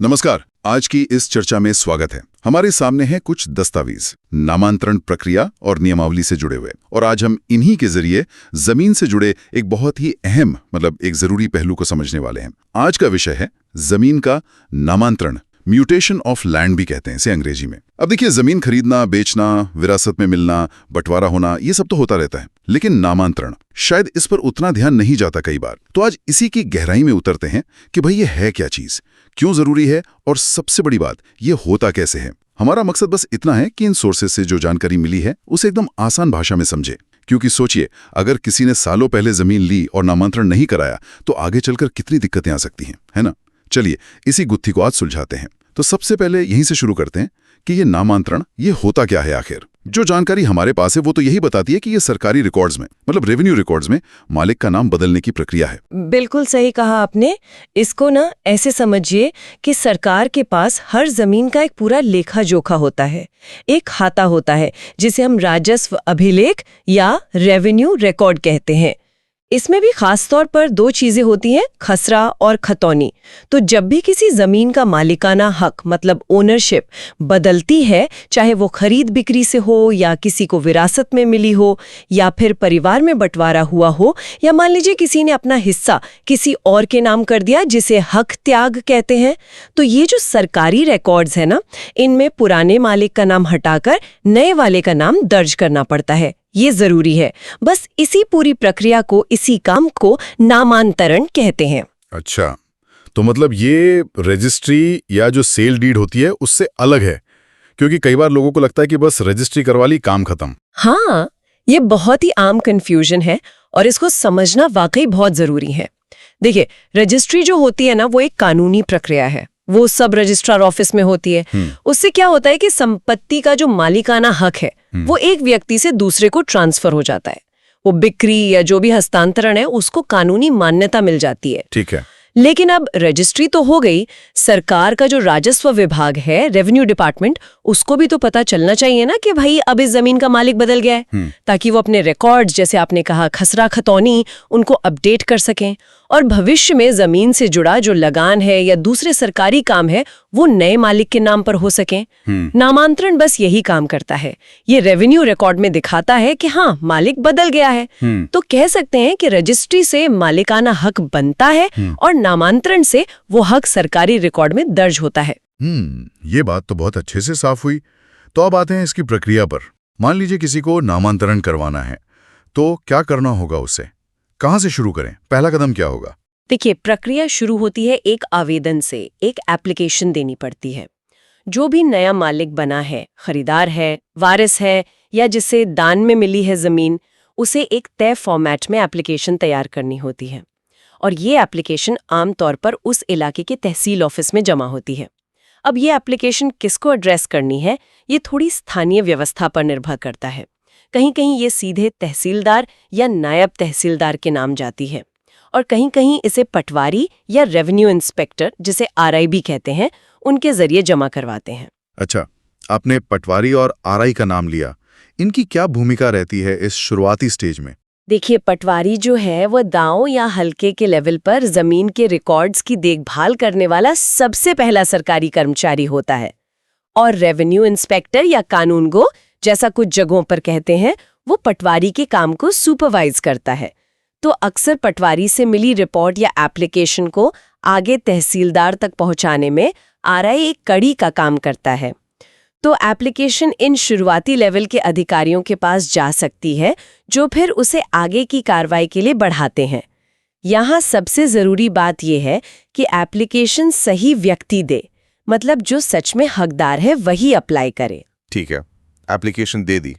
नमस्कार। आज की इस चर्चा में स्वागत है। हमारे सामने है कुछ दस्तावेज नामांतरण प्रक्रिया और नियमावली से जुड़े हुए, और आज हम इन्हीं के जरिए जमीन से जुड़े एक बहुत ही अहम एक जरूरी पहलू को समझने वाले हैं। आज का विषय है जमीन का नामांतरण, म्यूटेशन ऑफ लैंड भी कहते हैं इसे अंग्रेजी में। अब देखिए, जमीन खरीदना, बेचना, विरासत में मिलना, बंटवारा होना, ये सब तो होता रहता है, लेकिन नामांतरण शायद इस पर उतना ध्यान नहीं जाता कई बार। तो आज इसी की गहराई में उतरते हैं कि भाई ये है क्या चीज, क्यों जरूरी है, और सबसे बड़ी बात, ये होता कैसे है। हमारा मकसद बस इतना है कि इन सोर्सेज से जो जानकारी मिली है उसे एकदम आसान भाषा में समझे। क्योंकि सोचिए, अगर किसी ने सालों पहले जमीन ली और नामांतरण नहीं कराया तो आगे चलकर कितनी दिक्कतें आ सकती हैं, है ना। चलिए इसी गुत्थी को आज सुलझाते हैं। तो सबसे पहले यहीं से शुरू करते हैं कि ये नामांतरण ये होता क्या है आखिर। जो जानकारी हमारे पास है वो तो यही बताती है कि ये सरकारी रिकॉर्ड्स में, रेवेन्यू रिकॉर्ड्स में मालिक का नाम बदलने की प्रक्रिया है। बिल्कुल सही कहा आपने। इसको ना ऐसे समझिए कि सरकार के पास हर जमीन का एक पूरा लेखा जोखा होता है, एक खाता होता है जिसे हम राजस्व अभिलेख या रेवेन्यू रिकॉर्ड कहते हैं। इसमें भी खास तौर पर दो चीजें होती हैं, खसरा और खतौनी। तो जब भी किसी जमीन का मालिकाना हक ओनरशिप बदलती है, चाहे वो खरीद बिक्री से हो या किसी को विरासत में मिली हो या फिर परिवार में बंटवारा हुआ हो, या मान लीजिए किसी ने अपना हिस्सा किसी और के नाम कर दिया जिसे हक त्याग कहते हैं, तो ये जो सरकारी रिकॉर्ड्स है ना, इनमें पुराने मालिक का नाम हटाकर नए वाले का नाम दर्ज करना पड़ता है। ये जरूरी है। बस इसी पूरी प्रक्रिया को, इसी काम को नामांतरण कहते हैं। अच्छा, तो ये रजिस्ट्री या जो सेल डीड होती है उससे अलग है, क्योंकि कई बार लोगों को लगता है कि बस रजिस्ट्री करवा ली, काम खत्म। हाँ, ये बहुत ही आम कंफ्यूजन है और इसको समझना वाकई बहुत जरूरी है। देखिए, रजिस्ट्री जो होती है ना, वो एक कानूनी प्रक्रिया है। वो सब रजिस्ट्रार ऑफिस में होती है। उससे क्या होता है कि संपत्ति का जो मालिकाना हक है वो एक व्यक्ति से दूसरे को ट्रांसफर हो जाता है। वो बिक्री या जो भी हस्तांतरण है उसको कानूनी मान्यता मिल जाती है। ठीक है। लेकिन अब रजिस्ट्री तो हो गई, सरकार का जो राजस्व विभाग है, रेवेन्यू डिपार्टमेंट, उसको भी तो पता चलना चाहिए ना कि भाई अब इस जमीन का मालिक बदल गया है, ताकि वो अपने रिकॉर्ड्स, जैसे आपने कहा खसरा खतौनी, उनको अपडेट कर सकें और भविष्य में जमीन से जुड़ा जो लगान है या दूसरे सरकारी काम है वो नए मालिक के नाम पर हो सकें। नामांतरण बस यही काम करता है। ये रेवेन्यू रिकॉर्ड में दिखाता है कि हाँ, मालिक बदल गया है। तो कह सकते हैं कि रजिस्ट्री से मालिकाना हक बनता है और नामांतरण से वो हक सरकारी रिकॉर्ड में दर्ज होता है। ये बात तो बहुत अच्छे से साफ हुई। तो अब आते हैं इसकी प्रक्रिया पर। मान लीजिए किसी को नामांतरण करवाना है, तो क्या करना होगा उसे? कहां से शुरू करें? पहला कदम क्या होगा? देखिए, प्रक्रिया शुरू होती है एक आवेदन से। एक एप्लीकेशन देनी पड़ती है। जो भी नया मालिक बना है, खरीदार है, वारिस है या जिसे दान में मिली है जमीन, उसे एक तय फॉर्मेट में एप्लीकेशन तैयार करनी होती है और ये एप्लीकेशन आमतौर पर उस इलाके के तहसील ऑफिस में जमा होती है। अब ये एप्लीकेशन किसको एड्रेस करनी है, ये थोड़ी स्थानीय व्यवस्था पर निर्भर करता है। कहीं कहीं ये सीधे तहसीलदार या नायब तहसीलदार के नाम जाती है और कहीं कहीं इसे पटवारी या रेवेन्यू इंस्पेक्टर, जिसे आरआई भी कहते हैं, उनके जरिए जमा करवाते हैं। अच्छा, आपने पटवारी और आरआई का नाम लिया। इनकी क्या भूमिका रहती है इस शुरुआती स्टेज में? देखिए, पटवारी जो है वो गांव या हलके के लेवल पर जमीन के रिकॉर्ड्स की देखभाल करने वाला सबसे पहला सरकारी कर्मचारी होता है, और रेवेन्यू इंस्पेक्टर या कानूनगो, जैसा कुछ जगहों पर कहते हैं, वो पटवारी के काम को सुपरवाइज करता है। तो अक्सर पटवारी से मिली रिपोर्ट या एप्लीकेशन को आगे तहसीलदार तक पहुंचाने में आरआई एक कड़ी का काम करता है। तो एप्लीकेशन इन शुरुआती लेवल के अधिकारियों के पास जा सकती है, जो फिर उसे आगे की कार्रवाई के लिए बढ़ाते हैं। यहाँ सबसे जरूरी बात यह है कि एप्लीकेशन सही व्यक्ति दे, जो सच में हकदार है वही अप्लाई करे। ठीक है, एप्लीकेशन दे दी,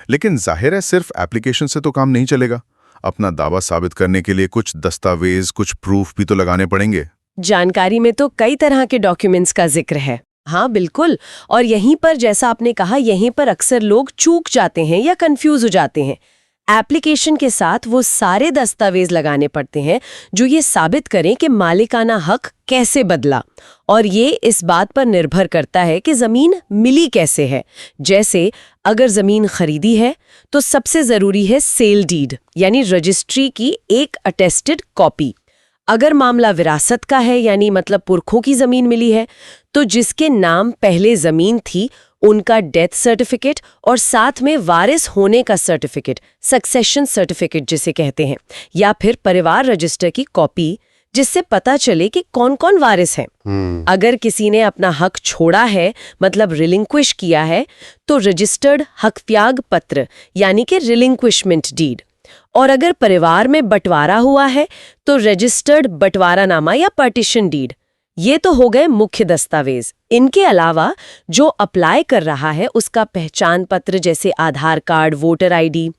लेकिन जाहिर है सिर्फ एप्लीकेशन से तो काम नहीं चलेगा। अपना दावा साबित करने के लिए कुछ दस्तावेज, कुछ प्रूफ भी तो लगाने पड़ेंगे। जानकारी में तो कई तरह के डॉक्यूमेंट्स का जिक्र है। हाँ बिल्कुल, और यहीं पर, जैसा आपने कहा, यहीं पर अक्सर लोग चूक जाते हैं या कंफ्यूज हो जाते हैं। एप्लीकेशन के साथ वो सारे दस्तावेज लगाने पड़ते हैं जो ये साबित करें कि मालिकाना हक कैसे बदला, और ये इस बात पर निर्भर करता है कि जमीन मिली कैसे है। जैसे अगर जमीन खरीदी है तो सबसे जरूरी है सेल डीड, यानी रजिस्ट्री की एक अटेस्टेड कॉपी। अगर मामला विरासत का है यानी मतलब पुरखों की जमीन मिली है, तो जिसके नाम पहले जमीन थी उनका डेथ सर्टिफिकेट और साथ में वारिस होने का सर्टिफिकेट, सक्सेशन सर्टिफिकेट जिसे कहते हैं, या फिर परिवार रजिस्टर की कॉपी जिससे पता चले कि कौन कौन वारिस हैं। अगर किसी ने अपना हक छोड़ा है मतलब रिलिंक्विश किया है तो रजिस्टर्ड हक त्याग पत्र यानी कि रिलिंक्विशमेंट डीड। और अगर परिवार में बंटवारा हुआ है तो रजिस्टर्ड बंटवारानामा या पार्टीशन डीड। ये तो हो गए मुख्य दस्तावेज। इनके अलावा जो अप्लाई कर रहा है उसका पहचान पत्र जैसे आधार कार्ड, वोटर आईडी,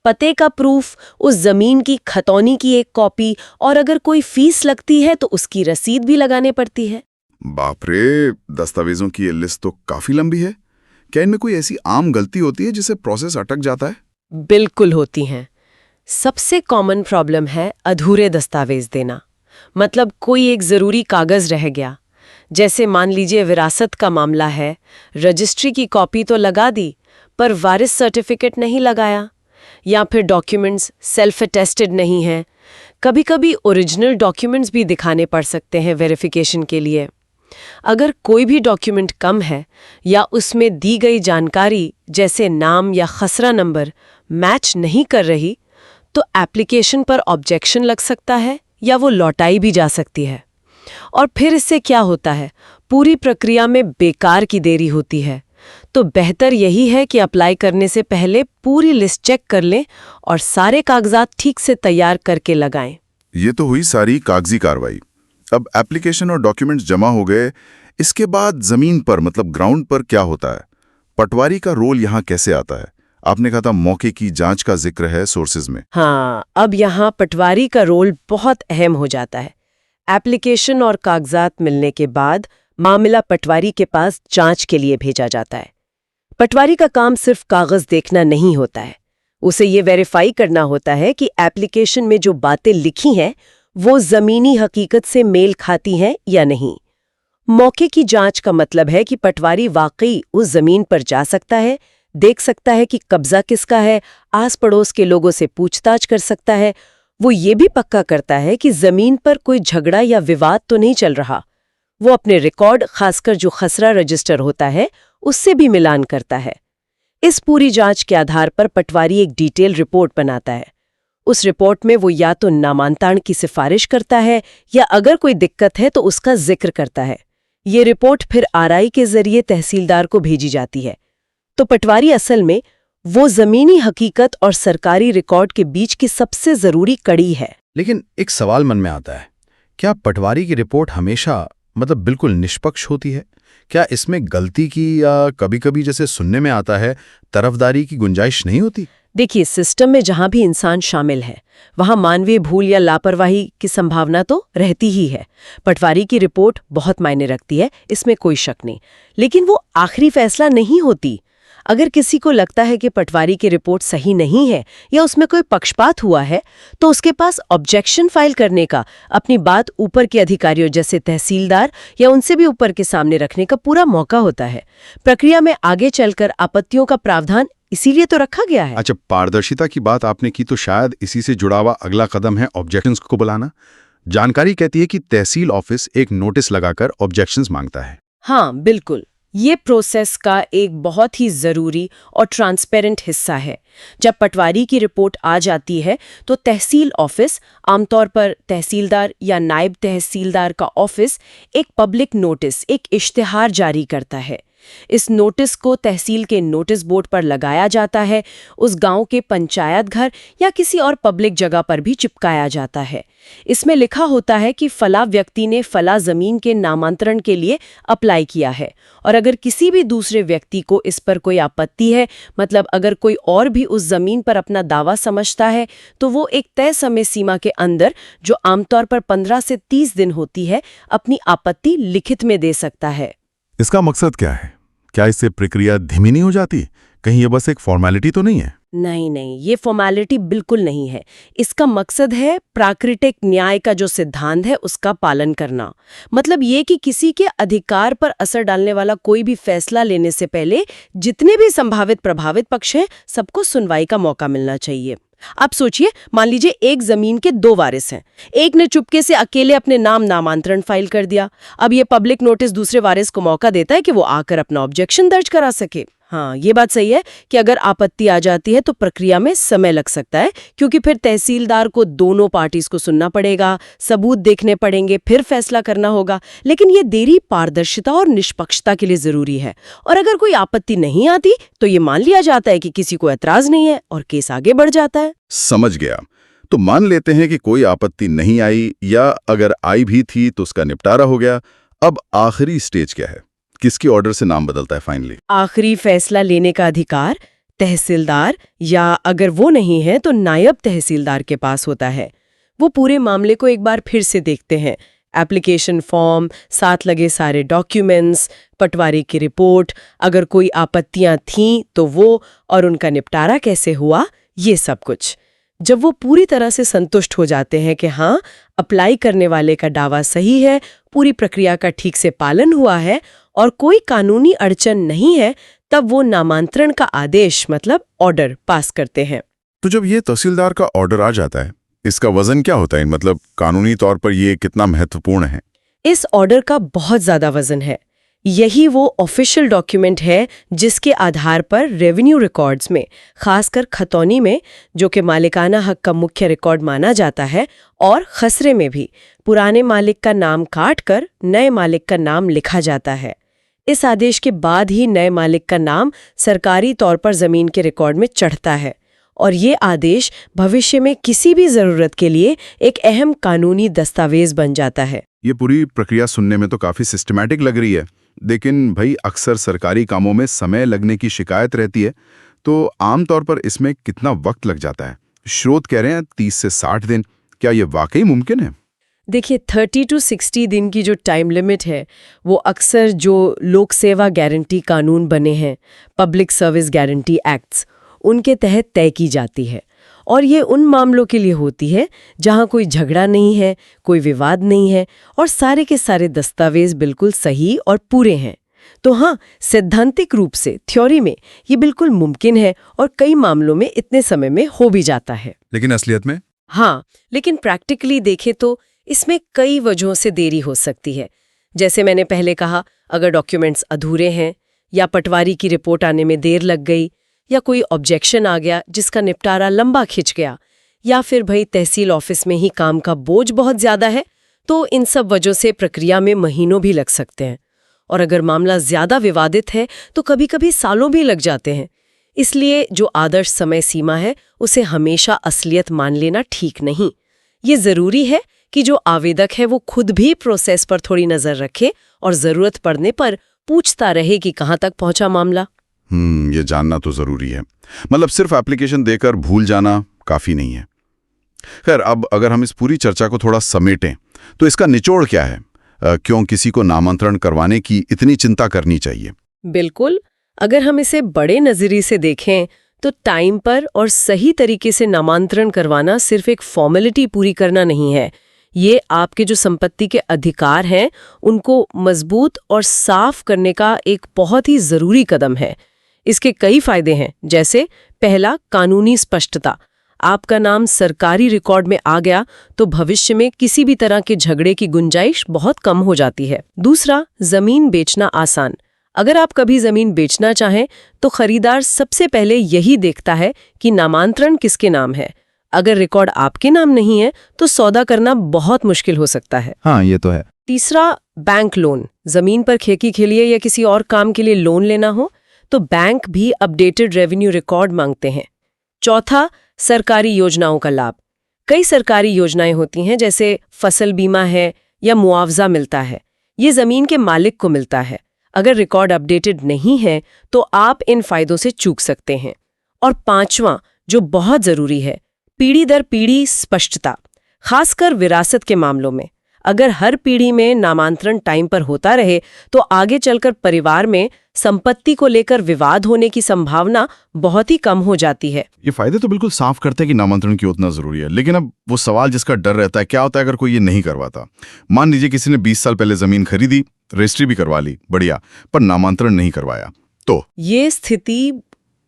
पते का प्रूफ, उस जमीन की खतौनी की एक कॉपी, और अगर कोई फीस लगती है तो उसकी रसीद भी लगाने पड़ती है। बाप रे, दस्तावेजों की ये लिस्ट तो काफी लंबी है। क्या इनमें कोई ऐसी आम गलती होती है जिससे प्रोसेस अटक जाता है? बिल्कुल होती हैं। सबसे कॉमन प्रॉब्लम है अधूरे दस्तावेज देना। मतलब कोई एक जरूरी कागज रह गया, जैसे मान लीजिए विरासत का मामला है, रजिस्ट्री की कॉपी तो लगा दी पर वारिस सर्टिफिकेट नहीं लगाया, या फिर डॉक्यूमेंट्स सेल्फ अटेस्टेड नहीं हैं। कभी कभी ओरिजिनल डॉक्यूमेंट्स भी दिखाने पड़ सकते हैं वेरिफिकेशन के लिए। अगर कोई भी डॉक्यूमेंट कम है या उसमें दी गई जानकारी जैसे नाम या खसरा नंबर मैच नहीं कर रही तो एप्लीकेशन पर ऑब्जेक्शन लग सकता है या वो लौटाई भी जा सकती है। और फिर इससे क्या होता है, पूरी प्रक्रिया में बेकार की देरी होती है। तो बेहतर यही है कि अप्लाई करने से पहले पूरी लिस्ट चेक कर लें और सारे कागजात ठीक से तैयार करके लगाएं। ये तो हुई सारी कागजी कार्रवाई। अब एप्लीकेशन और डॉक्यूमेंट्स जमा हो गए, इसके बाद जमीन पर मतलब ग्राउंड पर क्या होता है? पटवारी का रोल यहाँ कैसे आता है? आपने कहा था मौके की जांच का जिक्र है सोर्सेज में। हाँ, अब यहाँ पटवारी का रोल बहुत अहम हो जाता है। एप्लीकेशन और कागजात मिलने के बाद मामला पटवारी के पास जांच के लिए भेजा जाता है। पटवारी का काम सिर्फ कागज देखना नहीं होता है, उसे ये वेरीफाई करना होता है कि एप्लीकेशन में जो बातें लिखी हैं वो जमीनी हकीकत से मेल खाती हैं या नहीं। मौके की जांच का मतलब है कि पटवारी वाकई उस जमीन पर जा सकता है, देख सकता है कि कब्जा किसका है, आस पड़ोस के लोगों से पूछताछ कर सकता है। वो ये भी पक्का करता है कि जमीन पर कोई झगड़ा या विवाद तो नहीं चल रहा। वो अपने रिकॉर्ड, खासकर जो खसरा रजिस्टर होता है, उससे भी मिलान करता है। इस पूरी जांच के आधार पर पटवारी एक डिटेल रिपोर्ट बनाता है। उस रिपोर्ट में वो या तो नामांतरण की सिफारिश करता है या अगर कोई दिक्कत है तो उसका जिक्र करता है। ये रिपोर्ट फिर आरआई के जरिए तहसीलदार को भेजी जाती है। तो पटवारी असल में वो जमीनी हकीकत और सरकारी रिकॉर्ड के बीच की सबसे जरूरी कड़ी है। लेकिन एक सवाल मन में आता है, क्या पटवारी की रिपोर्ट हमेशा मतलब बिल्कुल निष्पक्ष होती है? क्या इसमें गलती की या कभी-कभी जैसे सुनने में आता है तरफदारी की गुंजाइश नहीं होती? देखिए, सिस्टम में जहां भी इंसान शामिल है वहां मानवीय भूल या लापरवाही की संभावना तो रहती ही है। पटवारी की रिपोर्ट बहुत मायने रखती है, इसमें कोई शक नहीं, लेकिन वो आखिरी फैसला नहीं होती। अगर किसी को लगता है कि पटवारी की रिपोर्ट सही नहीं है या उसमें कोई पक्षपात हुआ है तो उसके पास ऑब्जेक्शन फाइल करने का, अपनी बात ऊपर के अधिकारियों जैसे तहसीलदार या उनसे भी ऊपर के सामने रखने का पूरा मौका होता है। प्रक्रिया में आगे चलकर आपत्तियों का प्रावधान इसीलिए तो रखा गया है। अच्छा, पारदर्शिता की बात आपने की तो शायद इसी से जुड़ा हुआ अगला कदम है ऑब्जेक्शंस को बुलाना। जानकारी कहती है कि तहसील ऑफिस एक नोटिस लगाकर ऑब्जेक्शंस मांगता है। हाँ, बिल्कुल। ये प्रोसेस का एक बहुत ही जरूरी और ट्रांसपेरेंट हिस्सा है। जब पटवारी की रिपोर्ट आ जाती है तो तहसील ऑफिस, आमतौर पर तहसीलदार या नायब तहसीलदार का ऑफिस, एक पब्लिक नोटिस, एक इश्तिहार जारी करता है। इस नोटिस को तहसील के नोटिस बोर्ड पर लगाया जाता है, उस गांव के पंचायत घर या किसी और पब्लिक जगह पर भी चिपकाया जाता है। इसमें लिखा होता है कि फला व्यक्ति ने फला जमीन के नामांतरण के लिए अप्लाई किया है, और अगर किसी भी दूसरे व्यक्ति को इस पर कोई आपत्ति है, मतलब अगर कोई और भी उस जमीन पर अपना दावा समझता है, तो वो एक तय समय सीमा के अंदर, जो आमतौर पर 15 से 30 दिन होती है, अपनी आपत्ति लिखित में दे सकता है। इसका मकसद क्या है? क्या इससे प्रक्रिया धीमी नहीं हो जाती? कहीं ये बस एक फॉर्मेलिटी तो नहीं है? नहीं, ये फॉर्मेलिटी बिल्कुल नहीं है। इसका मकसद है प्राकृतिक न्याय का जो सिद्धांत है उसका पालन करना। मतलब ये कि किसी के अधिकार पर असर डालने वाला कोई भी फैसला लेने से पहले जितने भी संभावित प्रभावित पक्ष हैं सबको सुनवाई का मौका मिलना चाहिए। आप सोचिए, मान लीजिए एक जमीन के 2 वारिस हैं। एक ने चुपके से अकेले अपने नाम नामांतरण फाइल कर दिया। अब ये पब्लिक नोटिस दूसरे वारिस को मौका देता है कि वो आकर अपना ऑब्जेक्शन दर्ज करा सके। हाँ, ये बात सही है कि अगर आपत्ति आ जाती है तो प्रक्रिया में समय लग सकता है, क्योंकि फिर तहसीलदार को दोनों पार्टीज को सुनना पड़ेगा, सबूत देखने पड़ेंगे, फिर फैसला करना होगा। लेकिन ये देरी पारदर्शिता और निष्पक्षता के लिए जरूरी है। और अगर कोई आपत्ति नहीं आती तो ये मान लिया जाता है कि किसी को ऐतराज नहीं है और केस आगे बढ़ जाता है। समझ गया। तो मान लेते हैं कि कोई आपत्ति नहीं आई, या अगर आई भी थी तो उसका निपटारा हो गया। अब आखिरी स्टेज क्या है? किसकी ऑर्डर से नाम बदलता है फाइनली? आखिरी फैसला लेने का अधिकार तहसीलदार, या अगर वो नहीं है तो नायब तहसीलदार के पास होता है। वो पूरे मामले को एक बार फिर से देखते हैं। एप्लीकेशन फॉर्म, साथ लगे सारे डॉक्यूमेंट्स, पटवारी की रिपोर्ट, अगर कोई आपत्तियां थीं तो वो, और उनका निपटारा कैसे हुआ, ये सब कुछ। जब वो पूरी तरह से संतुष्ट हो जाते हैं कि हाँ, अप्लाई करने वाले का दावा सही है, पूरी प्रक्रिया का ठीक से पालन हुआ है और कोई कानूनी अड़चन नहीं है, तब वो नामांतरण का आदेश मतलब ऑर्डर पास करते हैं। तो जब ये तहसीलदार का ऑर्डर आ जाता है, इसका वजन क्या होता है? मतलब कानूनी तौर पर ये कितना महत्वपूर्ण है? इस ऑर्डर का बहुत ज्यादा वजन है। यही वो ऑफिशियल डॉक्यूमेंट है जिसके आधार पर रेवेन्यू रिकॉर्ड्स में, खासकर खतौनी में, जो कि मालिकाना हक का मुख्य रिकॉर्ड माना जाता है, और खसरे में भी पुराने मालिक का नाम काटकर नए मालिक का नाम लिखा जाता है। इस आदेश के बाद ही नए मालिक का नाम सरकारी तौर पर जमीन के रिकॉर्ड में चढ़ता है, और ये आदेश भविष्य में किसी भी जरूरत के लिए एक अहम कानूनी दस्तावेज बन जाता है। ये पूरी प्रक्रिया सुनने में तो काफी सिस्टमैटिक लग रही है, लेकिन भाई अक्सर सरकारी कामों में समय लगने की शिकायत रहती है, तो आमतौर पर इसमें कितना वक्त लग जाता है? स्रोत कह रहे हैं 30 से 60 दिन। क्या ये वाकई मुमकिन है? देखिए, 30 to 60 दिन की जो टाइम लिमिट है, वो अक्सर जो लोक सेवा गारंटी कानून बने हैं, पब्लिक सर्विस गारंटी एक्ट्स, उनके तहत तय की जाती है। और ये उन मामलों के लिए होती है जहां कोई झगड़ा नहीं है, कोई विवाद नहीं है, और सारे के सारे दस्तावेज बिल्कुल सही और पूरे हैं। तो हाँ, सैद्धांतिक रूप से, थ्योरी में ये बिल्कुल मुमकिन है, और कई मामलों में इतने समय में हो भी जाता है। लेकिन असलियत में? हाँ, लेकिन प्रैक्टिकली देखें तो इसमें कई वजहों से देरी हो सकती है। जैसे मैंने पहले कहा, अगर डॉक्यूमेंट्स अधूरे हैं, या पटवारी की रिपोर्ट आने में देर लग गई, या कोई ऑब्जेक्शन आ गया जिसका निपटारा लंबा खिंच गया, या फिर भाई तहसील ऑफिस में ही काम का बोझ बहुत ज्यादा है, तो इन सब वजहों से प्रक्रिया में महीनों भी लग सकते हैं। और अगर मामला ज्यादा विवादित है तो कभी-कभी सालों भी लग जाते हैं। इसलिए जो आदर्श समय सीमा है, उसे हमेशा असलियत मान लेना ठीक नहीं। ये जरूरी है कि जो आवेदक है वो खुद भी प्रोसेस पर थोड़ी नजर रखे और जरूरत पड़ने पर पूछता रहे कि कहां तक पहुंचा मामला। ये जानना तो जरूरी है। मतलब सिर्फ एप्लीकेशन देकर भूल जाना काफी नहीं है। खैर, अब अगर हम इस पूरी चर्चा को थोड़ा समेटें तो इसका निचोड़ क्या है? क्यों किसी को नामांतरण करवाने की इतनी चिंता करनी चाहिए? बिल्कुल, अगर हम इसे बड़े नजरिए से देखें तो टाइम पर और सही तरीके से नामांतरण करवाना सिर्फ एक फॉर्मेलिटी पूरी करना नहीं है। ये आपके जो संपत्ति के अधिकार हैं उनको मजबूत और साफ करने का एक बहुत ही जरूरी कदम है। इसके कई फायदे हैं, जैसे पहला, कानूनी स्पष्टता। आपका नाम सरकारी रिकॉर्ड में आ गया तो भविष्य में किसी भी तरह के झगड़े की गुंजाइश बहुत कम हो जाती है। दूसरा, जमीन बेचना आसान। अगर आप कभी जमीन बेचना चाहें तो खरीदार सबसे पहले यही देखता है कि नामांतरण किसके नाम है। अगर रिकॉर्ड आपके नाम नहीं है तो सौदा करना बहुत मुश्किल हो सकता है। हाँ, ये तो है। तीसरा, बैंक लोन। जमीन पर खेती के लिए या किसी और काम के लिए लोन लेना हो तो बैंक भी अपडेटेड रेवेन्यू रिकॉर्ड मांगते हैं। चौथा, सरकारी योजनाओं का लाभ। कई सरकारी योजनाएं होती हैं, जैसे फसल बीमा है या मुआवजा मिलता है। ये जमीन के मालिक को मिलता है। अगर रिकॉर्ड अपडेटेड नहीं है तो आप इन फायदों से चूक सकते हैं। और पांचवां, जो बहुत जरूरी है, पीढ़ी दर पीढ़ी स्पष्टता, खासकर विरासत के मामलों में। अगर हर पीढ़ी में नामांतरण टाइम पर होता रहे तो आगे चलकर परिवार में संपत्ति को लेकर विवाद होने की संभावना बहुत ही कम हो जाती है। ये फायदे तो बिल्कुल साफ करते हैं कि नामांतरण क्यों उतना जरूरी है, लेकिन अब वो सवाल जिसका डर रहता है, क्या होता है अगर कोई ये नहीं करवाता? मान लीजिए किसी ने 20 साल पहले जमीन खरीदी, रजिस्ट्री भी करवा ली, बढ़िया, पर नामांतरण नहीं करवाया, तो ये स्थिति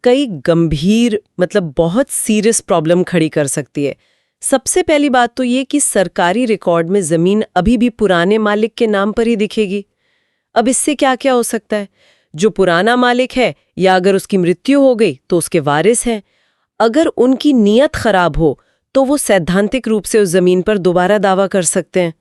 कई गंभीर बहुत सीरियस प्रॉब्लम खड़ी कर सकती है। सबसे पहली बात तो ये कि सरकारी रिकॉर्ड में जमीन अभी भी पुराने मालिक के नाम पर ही दिखेगी। अब इससे क्या क्या हो सकता है? जो पुराना मालिक है या अगर उसकी मृत्यु हो गई तो उसके वारिस हैं। अगर उनकी नीयत खराब हो तो वो सैद्धांतिक रूप से उस जमीन पर दोबारा दावा कर सकते हैं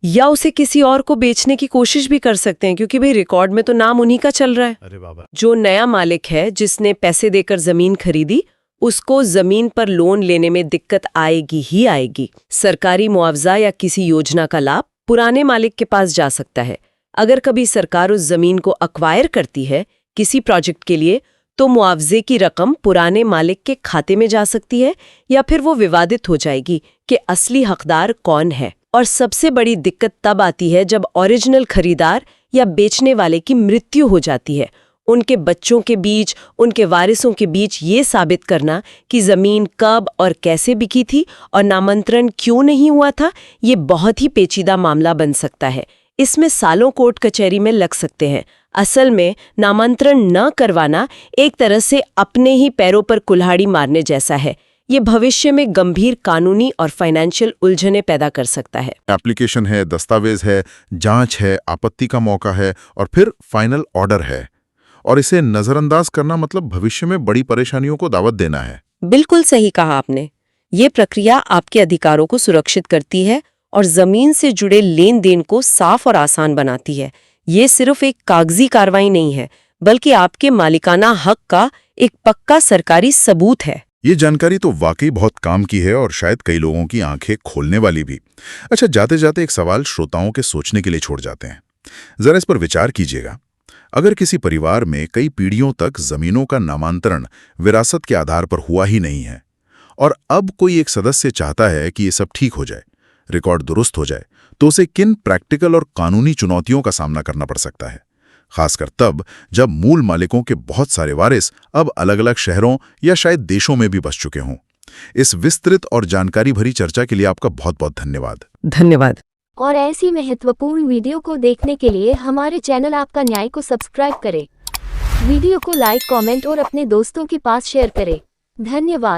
या उसे किसी और को बेचने की कोशिश भी कर सकते हैं, क्योंकि भाई रिकॉर्ड में तो नाम उन्हीं का चल रहा है। अरे बाबा। जो नया मालिक है जिसने पैसे देकर जमीन खरीदी, उसको जमीन पर लोन लेने में दिक्कत आएगी ही आएगी। सरकारी मुआवजा या किसी योजना का लाभ पुराने मालिक के पास जा सकता है। अगर कभी सरकार उस जमीन को अक्वायर करती है किसी प्रोजेक्ट के लिए, तो मुआवजे की रकम पुराने मालिक के खाते में जा सकती है या फिर वो विवादित हो जाएगी कि असली हकदार कौन है। और सबसे बड़ी दिक्कत तब आती है जब ओरिजिनल खरीदार या बेचने वाले की मृत्यु हो जाती है। उनके बच्चों के बीच, उनके वारिसों के बीच ये साबित करना कि जमीन कब और कैसे बिकी थी और नामांतरण क्यों नहीं हुआ था, ये बहुत ही पेचीदा मामला बन सकता है। इसमें सालों कोर्ट कचहरी में लग सकते हैं। असल में नामांतरण न करवाना एक तरह से अपने ही पैरों पर कुल्हाड़ी मारने जैसा है। ये भविष्य में गंभीर कानूनी और फाइनेंशियल उलझने पैदा कर सकता है। एप्लीकेशन है, दस्तावेज है, जांच है, आपत्ति का मौका है और फिर फाइनल ऑर्डर है। और इसे नजरअंदाज करना मतलब भविष्य में बड़ी परेशानियों को दावत देना है। बिल्कुल सही कहा आपने। ये प्रक्रिया आपके अधिकारों को सुरक्षित करती है और जमीन से जुड़े लेन देन को साफ और आसान बनाती है। ये सिर्फ एक कागजी कार्रवाई नहीं है, बल्कि आपके मालिकाना हक का एक पक्का सरकारी सबूत है। ये जानकारी तो वाकई बहुत काम की है और शायद कई लोगों की आंखें खोलने वाली भी। अच्छा, जाते जाते एक सवाल श्रोताओं के सोचने के लिए छोड़ जाते हैं। जरा इस पर विचार कीजिएगा। अगर किसी परिवार में कई पीढ़ियों तक जमीनों का नामांतरण विरासत के आधार पर हुआ ही नहीं है और अब कोई एक सदस्य चाहता है कि ये सब ठीक हो जाए, रिकॉर्ड दुरुस्त हो जाए, तो उसे किन प्रैक्टिकल और कानूनी चुनौतियों का सामना करना पड़ सकता है, खासकर तब जब मूल मालिकों के बहुत सारे वारिस अब अलग-अलग शहरों या शायद देशों में भी बस चुके हों। इस विस्तृत और जानकारी भरी चर्चा के लिए आपका बहुत-बहुत धन्यवाद। धन्यवाद। और ऐसी महत्वपूर्ण वीडियो को देखने के लिए हमारे चैनल आपका न्याय को सब्सक्राइब करें। वीडियो को लाइक, कमेंट और अपने दोस्तों के पास शेयर करें। धन्यवाद।